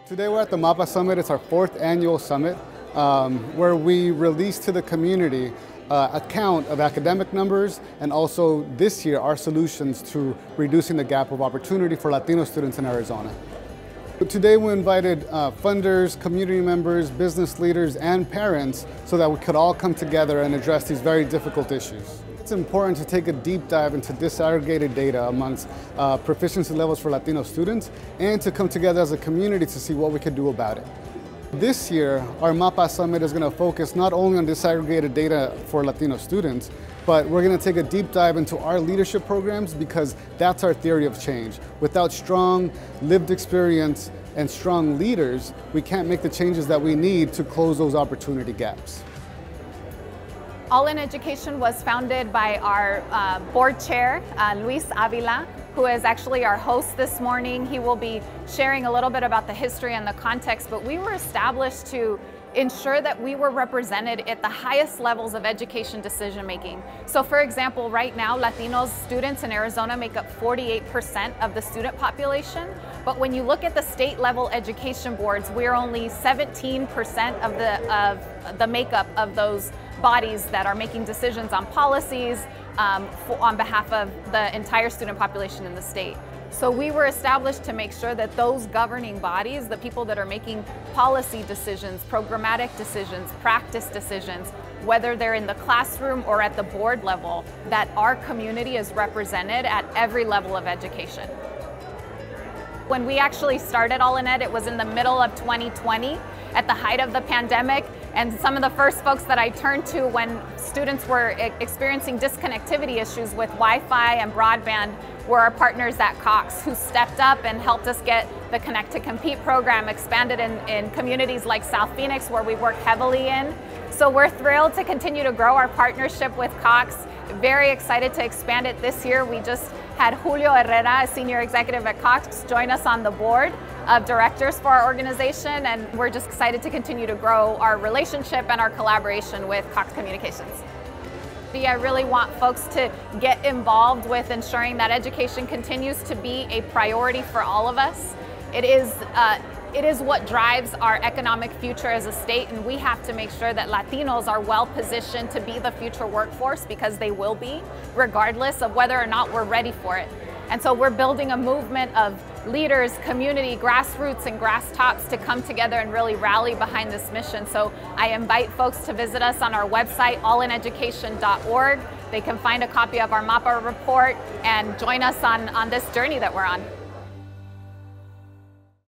Today we're at the MAPA Summit. It's our 4th annual summit where we release to the community a count of academic numbers and also this year our solutions to reducing the gap of opportunity for Latino students in Arizona. Today we invited funders, community members, business leaders, and parents so that we could all come together and address these very difficult issues. It's important to take a deep dive into disaggregated data amongst proficiency levels for Latino students and to come together as a community to see what we could do about it. This year, our MAPA Summit is going to focus not only on disaggregated data for Latino students, but we're going to take a deep dive into our leadership programs because that's our theory of change. Without strong lived experience and strong leaders, we can't make the changes that we need to close those opportunity gaps. All in Education was founded by our board chair, Luis Avila, who is actually our host this morning. He will be sharing a little bit about the history and the context, but we were established to ensure that we were represented at the highest levels of education decision making. So for example, right now, Latino students in Arizona make up 48% of the student population, but when you look at the state level education boards, we're only 17% of the makeup of those bodies that are making decisions on policies on behalf of the entire student population in the state. So we were established to make sure that those governing bodies, the people that are making policy decisions, programmatic decisions, practice decisions, whether they're in the classroom or at the board level, that our community is represented at every level of education. When we actually started All in Ed, it was in the middle of 2020, at the height of the pandemic, and some of the first folks that I turned to when students were experiencing disconnectivity issues with Wi-Fi and broadband were our partners at Cox, who stepped up and helped us get the Connect to Compete program expanded in communities like South Phoenix, where we work heavily in. So we're thrilled to continue to grow our partnership with Cox. Very excited to expand it this year. We just had Julio Herrera, a senior executive at Cox, join us on the board of directors for our organization, and we're just excited to continue to grow our relationship and our collaboration with Cox Communications. I really want folks to get involved with ensuring that education continues to be a priority for all of us. It is what drives our economic future as a state, and we have to make sure that Latinos are well positioned to be the future workforce, because they will be, regardless of whether or not we're ready for it. And so we're building a movement of leaders, community, grassroots, and grass tops to come together and really rally behind this mission. So I invite folks to visit us on our website, allineducation.org. They can find a copy of our MAPA report and join us on this journey that we're on.